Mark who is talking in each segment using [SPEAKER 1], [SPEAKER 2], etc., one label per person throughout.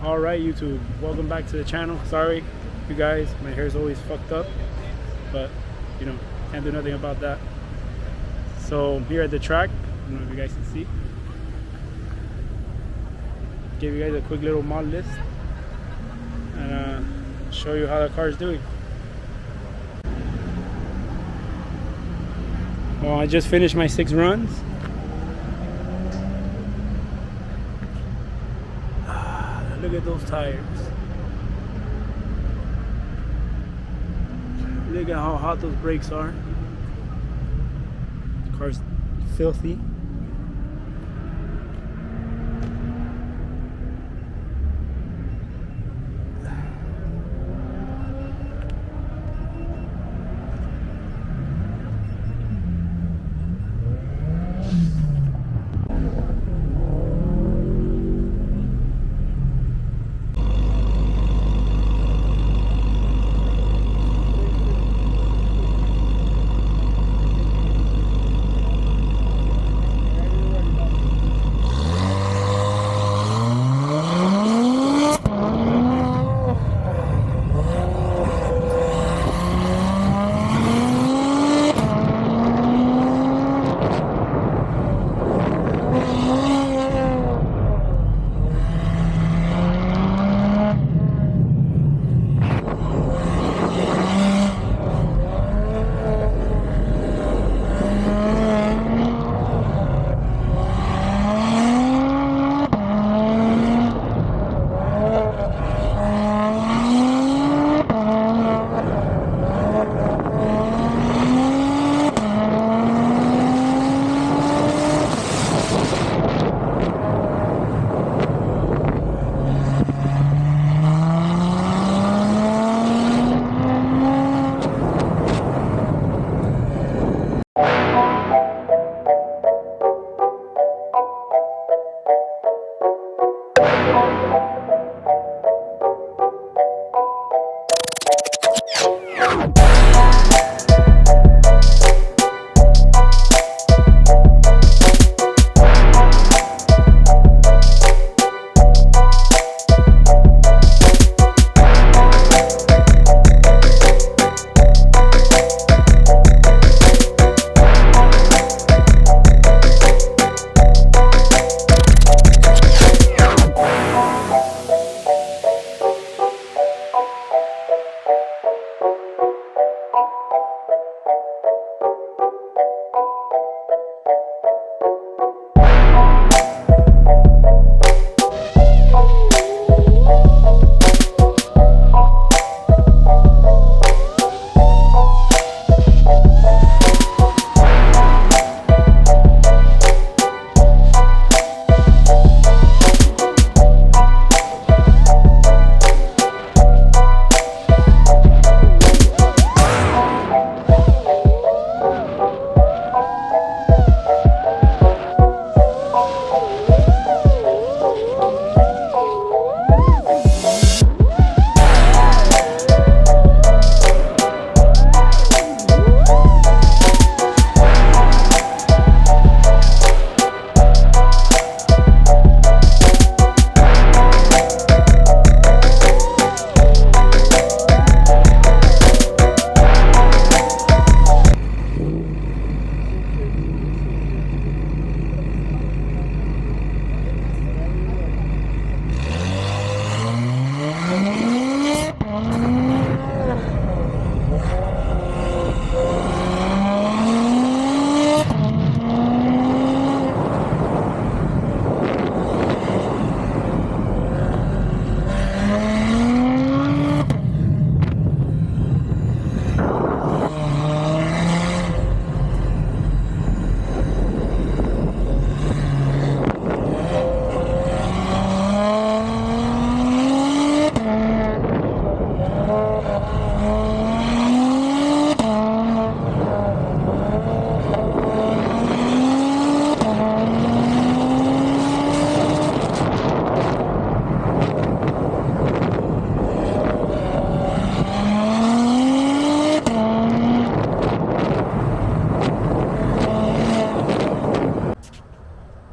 [SPEAKER 1] Alright YouTube, welcome back to the channel. Sorry you guys, my hair's always fucked up, but you know, can't do nothing about that. So I'm here at the track. I don't know if you guys can see. Give you guys a quick little mod list and show you how the car is doing. Well, I just finished my 6 runs. Look at those tires. Look at how hot those brakes are. The car's filthy.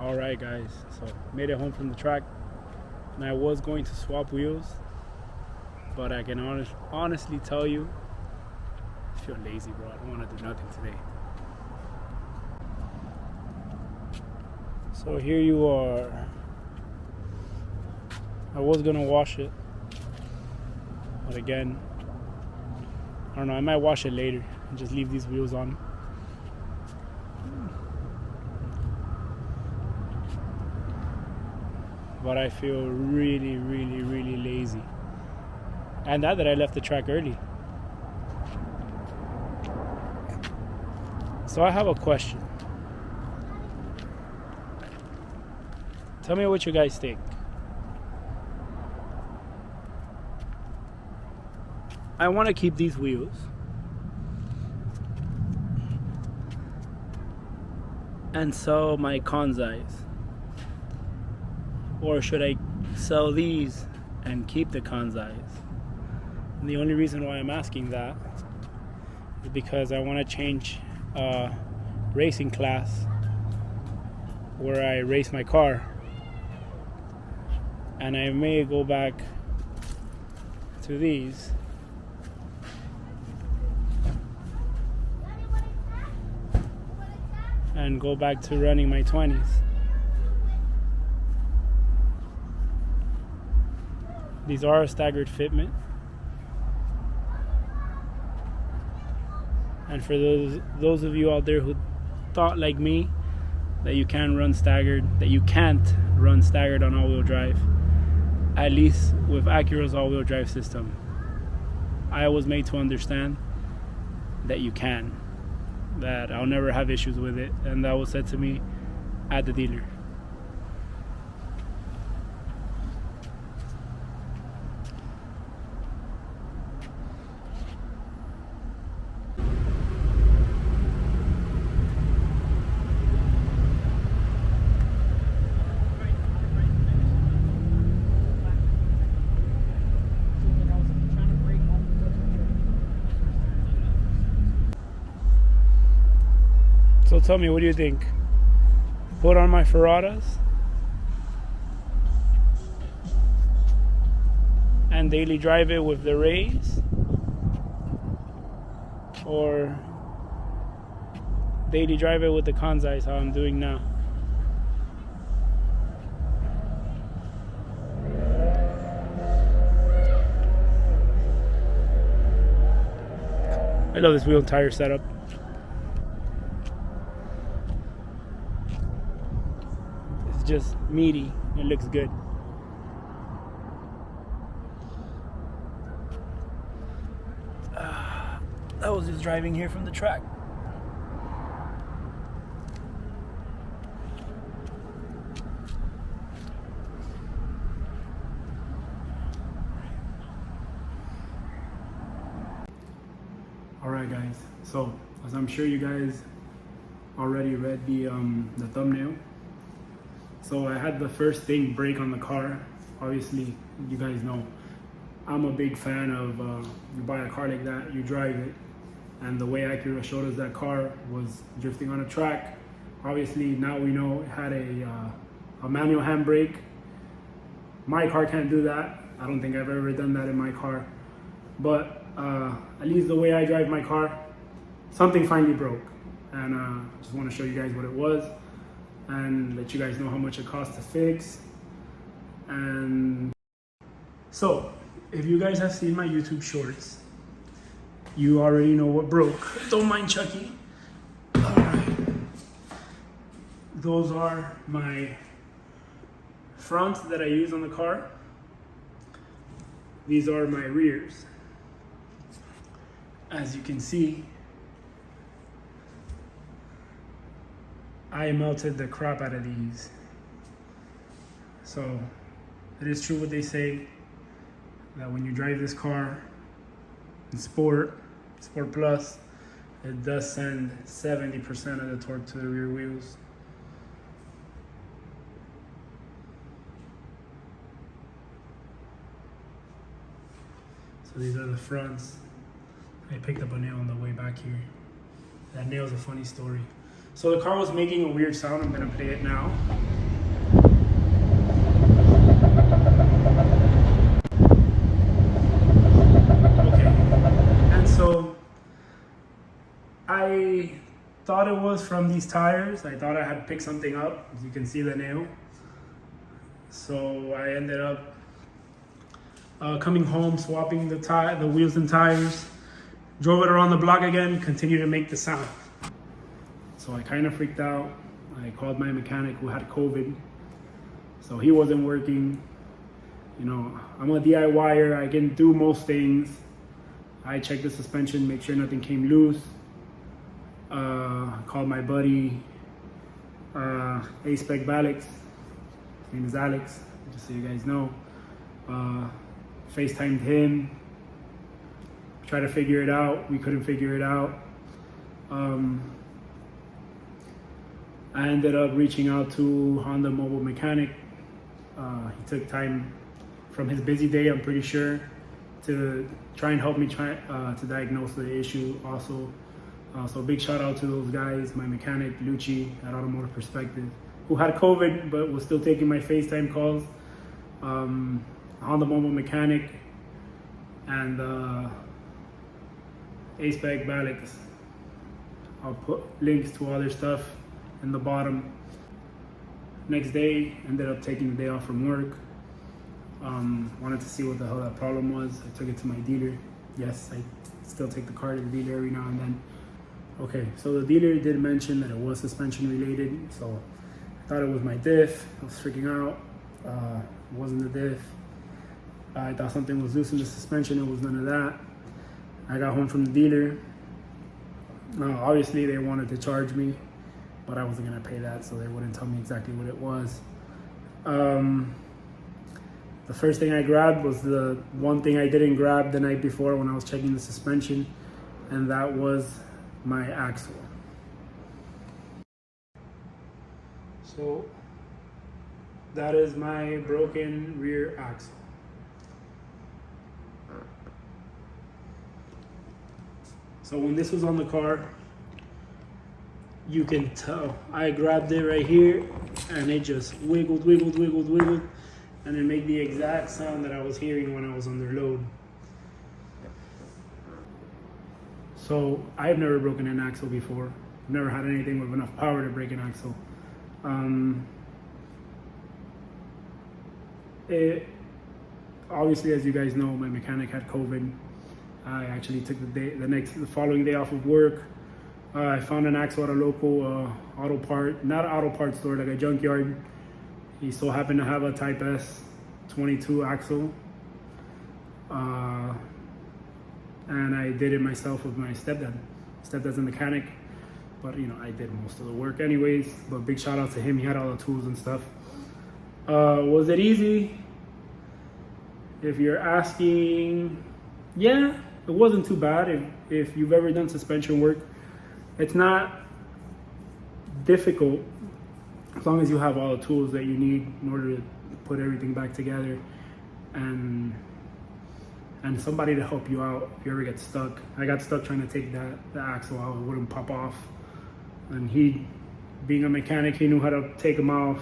[SPEAKER 1] Alright guys, so made it home from the track. and I was going to swap wheels, but I can honestly tell you, I feel lazy, bro. I don't want to do nothing today. So here you are. I was gonna wash it, but again, I don't know, I might wash it later and just leave these wheels on. But I feel really, really, really lazy. And that I left the track early. So I have a question. Tell me what you guys think. I want to keep these wheels. And sell my Kanzais. Or should I sell these and keep the Kanzais? And the only reason why I'm asking that is because I want to change racing class where I race my car. And I may go back to these. And go back to running my 20s. These are a staggered fitment. And for those of you out there who thought like me that you can't run staggered on all-wheel drive, at least with Acura's all-wheel drive system, I was made to understand that you can, that I'll never have issues with it, and that was said to me at the dealer. So tell me, what do you think? Put on my Ferratas and daily drive it with the Rays, or daily drive it with the Kanzais, how I'm doing now? I love this wheel and tire setup. Just meaty. It looks good. That was just driving here from the track. Alright guys, so as I'm sure you guys already read the thumbnail, so I had the first thing break on the car. Obviously, you guys know I'm a big fan of you buy a car like that, you drive it, and the way Acura showed us that car was drifting on a track. Obviously, now we know it had a manual handbrake. My car can't do that. I don't think I've ever done that in my car. But at least the way I drive my car, something finally broke. And I just want to show you guys what it was and let you guys know how much it costs to fix. And so, if you guys have seen my YouTube shorts, you already know what broke. Don't mind Chucky. Alright. Those are my fronts that I use on the car. These are my rears. As you can see, I melted the crap out of these. So it is true what they say, that when you drive this car in Sport Plus, it does send 70% of the torque to the rear wheels. So these are the fronts. I picked up a nail on the way back here. That nail's a funny story. So the car was making a weird sound. I'm gonna play it now. thought it was from these tires. I thought I had picked something up. As you can see the nail. So I ended up coming home, swapping the wheels and tires, drove it around the block again, continued to make the sound. So I kind of freaked out. I called my mechanic who had COVID, so he wasn't working. You know, I'm a DIYer, I can do most things. I checked the suspension, make sure nothing came loose. Called my buddy, A-Spec Alex. His name is Alex, just so you guys know. FaceTimed him, tried to figure it out. We couldn't figure it out. I ended up reaching out to Honda Mobile Mechanic. He took time from his busy day, I'm pretty sure, to try and help me to diagnose the issue also. So big shout out to those guys, my mechanic, Lucci at Automotive Perspective, who had COVID but was still taking my FaceTime calls. Honda Mobile Mechanic and A-Spec Alex. I'll put links to all their stuff in the bottom. Next day, ended up taking the day off from work. Wanted to see what the hell that problem was. I took it to my dealer. Yes, I still take the car to the dealer every now and then. Okay, so the dealer did mention that it was suspension related, so I thought it was my diff. I was freaking out. It wasn't the diff. I thought something was loose in the suspension. It was none of that. I got home from the dealer. Obviously, they wanted to charge me, but I wasn't gonna pay that, so they wouldn't tell me exactly what it was. The first thing I grabbed was the one thing I didn't grab the night before when I was checking the suspension, and that was my axle. So that is my broken rear axle. So when this was on the car, you can tell. I grabbed it right here and it just wiggled, and it made the exact sound that I was hearing when I was under load. So I've never broken an axle before. I've never had anything with enough power to break an axle. Obviously, as you guys know, my mechanic had COVID. I actually took the following day off of work. I found an axle at a local not an auto part store, like a junkyard. He so happened to have a Type S 22 axle. And I did it myself with my stepdad. Stepdad's a mechanic, but you know, I did most of the work anyways. But big shout out to him, he had all the tools and stuff. Was it easy? If you're asking, yeah, it wasn't too bad. If you've ever done suspension work, it's not difficult as long as you have all the tools that you need in order to put everything back together, and somebody to help you out if you ever get stuck. I got stuck trying to take the axle out, it wouldn't pop off. And he, being a mechanic, he knew how to take them off.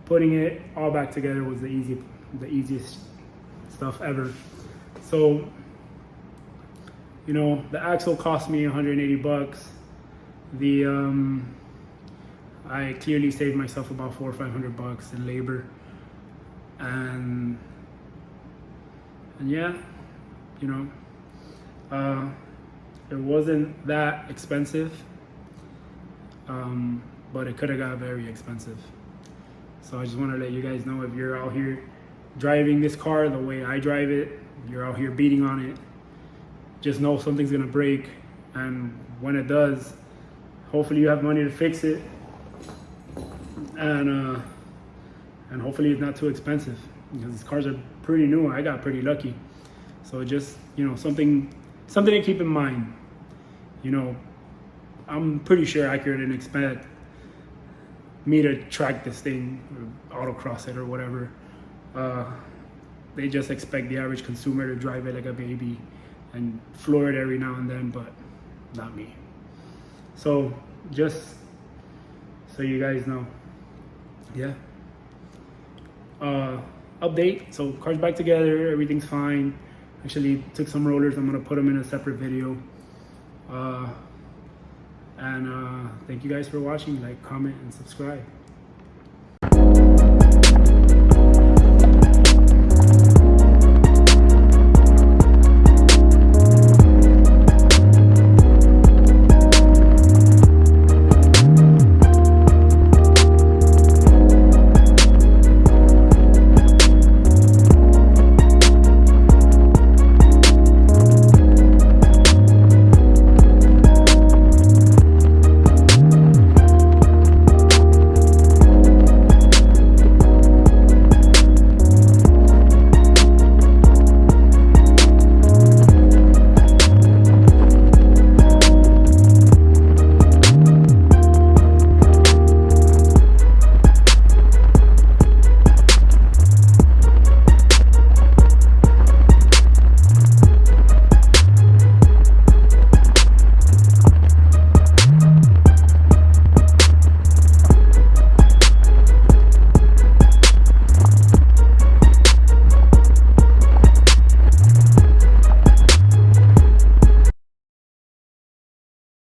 [SPEAKER 1] Putting it all back together was the easiest stuff ever. So, you know, the axle cost me 180 bucks. I clearly saved myself about $400 or $500 in labor. And yeah, you know, it wasn't that expensive, but it could have got very expensive. So I just want to let you guys know, if you're out here driving this car the way I drive it, you're out here beating on it, just know something's gonna break, and when it does, hopefully you have money to fix it, and hopefully it's not too expensive, because these cars are pretty new. I got pretty lucky. So just, you know, something to keep in mind. You know, I'm pretty sure Acura didn't expect me to track this thing or autocross it or whatever. They just expect the average consumer to drive it like a baby and floor it every now and then, but not me. So just so you guys know, yeah. Update, so car's back together, everything's fine. Actually took some rollers, I'm gonna put them in a separate video. And thank you guys for watching. Like, comment, and subscribe.